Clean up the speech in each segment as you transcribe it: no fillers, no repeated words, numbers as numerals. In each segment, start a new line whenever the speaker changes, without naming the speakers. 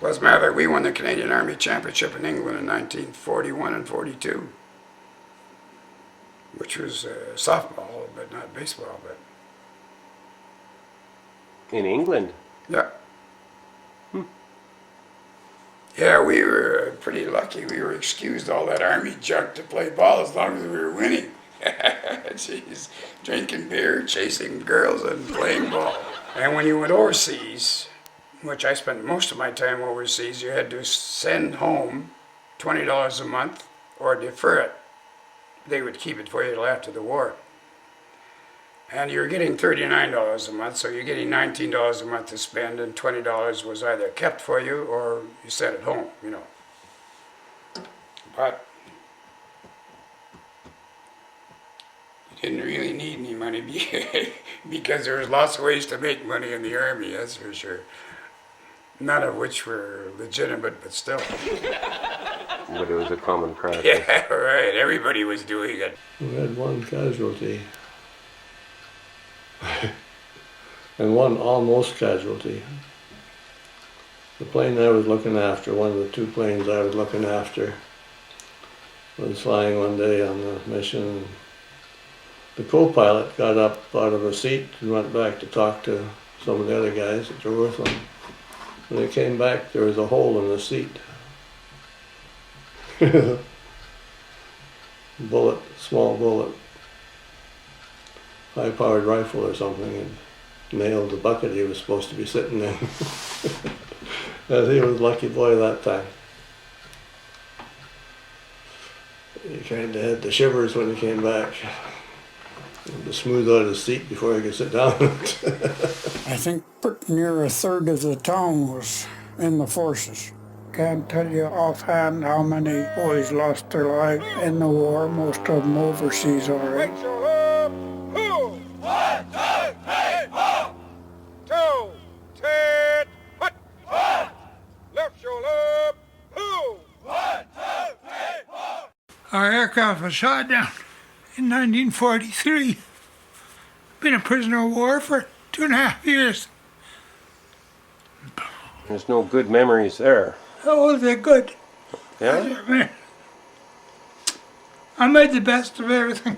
Well, as a matter of fact, we won the Canadian Army Championship in England in 1941 and 42, which was softball, but not baseball. But
in England?
Yeah. Yeah, we were pretty lucky. We were excused all that Army junk to play ball as long as we were winning. Jeez, drinking beer, chasing girls, and playing ball. And when you went overseas, which I spent most of my time overseas, you had to send home $20 a month or defer it. They would keep it for you till after the war. And you're getting $39 a month, so you're getting $19 a month to spend, and $20 was either kept for you or you sent it home, you know. But you didn't really need any money because there was lots of ways to make money in the Army, that's for sure. None of which were legitimate, but still.
But it was a common practice.
Yeah, right. Everybody was doing it.
We had one casualty. And one almost casualty. The plane I was looking after, one of the two planes I was looking after, was flying one day on the mission. The co-pilot got up out of a seat and went back to talk to some of the other guys that were with him. When they came back, there was a hole in the seat. Bullet, small bullet, high-powered rifle or something, and nailed the bucket he was supposed to be sitting in. And he was lucky boy that time. He kind of had the shivers when he came back. He had to smooth out his seat before he could sit down.
I think pretty near a third of the town was in the forces. Can't tell you offhand how many boys lost their lives in the war, most of them overseas already.
Our aircraft was shot down in 1943. Been a prisoner of war for 2.5 years.
There's no good memories there.
Oh, they're good.
Yeah?
I made the best of everything,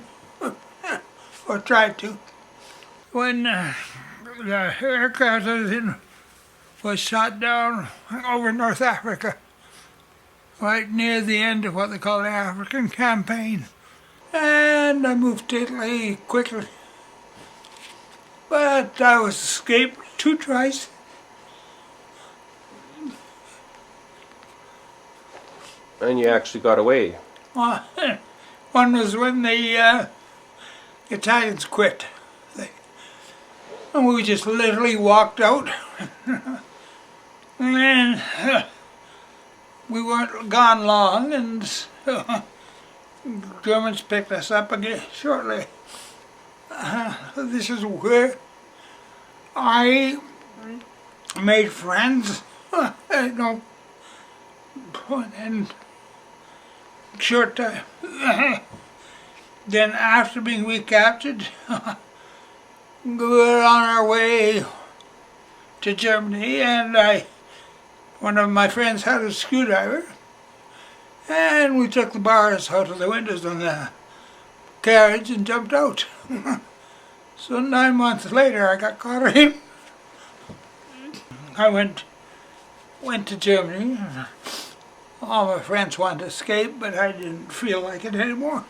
or tried to. When the aircraft I was in was shot down over North Africa, right near the end of what they call the African campaign. And I moved to Italy quickly. But I was escaped 2 twice.
And you actually got away.
One was when the Italians quit. And we just literally walked out. And we weren't gone long, and the Germans picked us up again shortly. This is where I made friends, you know, and short time. Then after being recaptured, we were on our way to Germany, and one of my friends had a screwdriver, and we took the bars out of the windows on the carriage and jumped out. So 9 months later I got caught again. I went to Germany. All my friends wanted to escape, but I didn't feel like it anymore.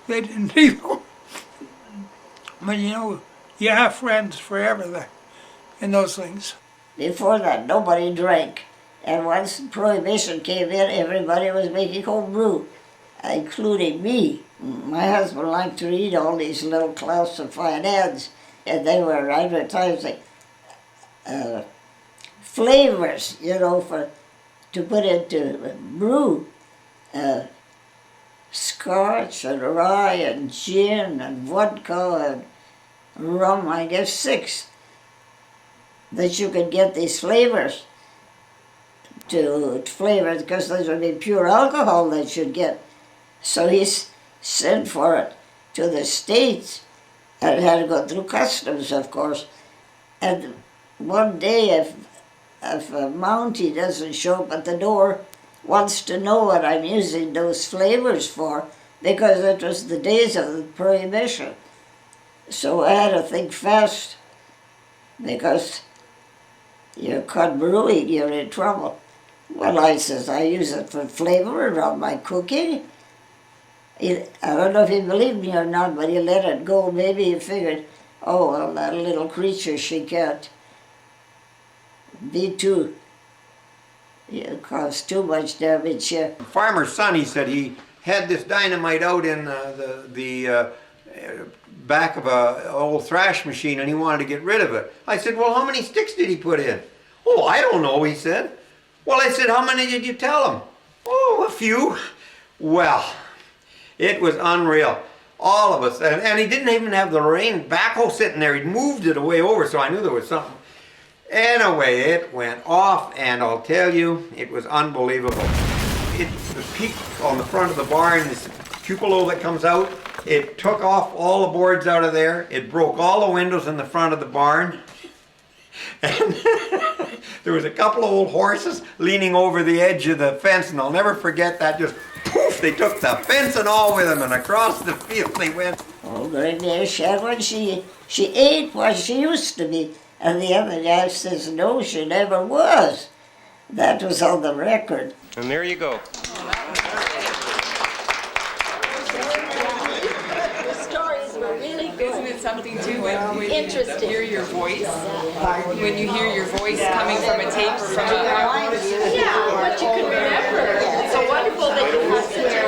They didn't either. But you know, you have friends forever there in those things.
Before that, nobody drank. And once Prohibition came in, everybody was making home brew, including me. My husband liked to read all these little classified ads, and they were advertising flavors, you know, to put into brew. Scotch and rye and gin and vodka and rum, I guess 6, that you could get these flavors to flavor, because those would be pure alcohol that you'd get. So he sent for it to the States, and it had to go through customs, of course. And one day if a Mountie doesn't show up at the door, wants to know what I'm using those flavors for, because it was the days of the Prohibition. So I had to think fast, because you're caught brewing, you're in trouble. Well, I says, I use it for flavor around my cooking. I don't know if he believed me or not, but he let it go. Maybe he figured, oh, well, that little creature, she can't be too, cause too much damage here.
Farmer's son, he said he had this dynamite out in the back of a old thrash machine and he wanted to get rid of it. I said, well, how many sticks did he put in? Oh, I don't know, he said. Well, I said, how many did you tell him? Oh, a few. Well, it was unreal. All of us, and he didn't even have the Lorraine backhoe sitting there. He'd moved it away over, so I knew there was something. Anyway, it went off, and I'll tell you, it was unbelievable. The peak on the front of the barn, this cupola that comes out, it took off all the boards out of there. It broke all the windows in the front of the barn. And there was a couple of old horses leaning over the edge of the fence, and I'll never forget that. Just poof, they took the fence and all with them, and across the field they went.
Oh, great dear Sharon, she ate what she used to be. And the other guy says, no, she never was. That was on the record.
And there you go.
The stories were really good.
Isn't it something too when you
Interesting.
hear your voice? When you hear your voice coming from a tape or from a
Yeah, but you can remember. It's so wonderful that you have such a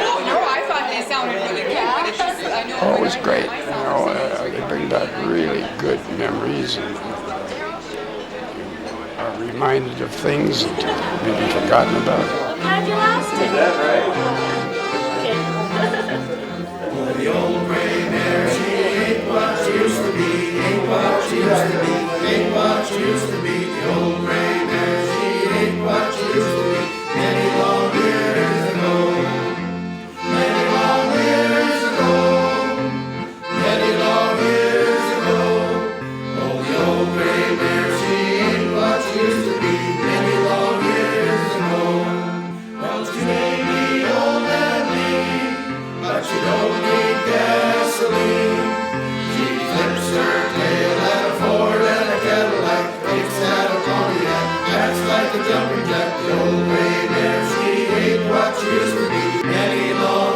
Oh, no, I thought they sounded really good, but it's just, I know.
Oh, it
when
was
I
great.
heard
You
myself,
know, they bring back really good memories and are reminded of things that maybe forgotten about.
I'm glad you asked it.
That's right.
The old gray mare, she ain't what she used to be, ain't what she used to be, ain't what she used to be. The old gray mare, she ain't what she used to be. Many long years ago, many long years ago, many long years ago. Oh, the old gray mare, she ain't what she used to be, many long years ago. Well, she may be old and lean, but she don't need gasoline. She flips her tail at a Ford and a Cadillac, kicks at a Pontiac, acts like a jumping jack. The old gray mare, she ain't what she used to be. Many long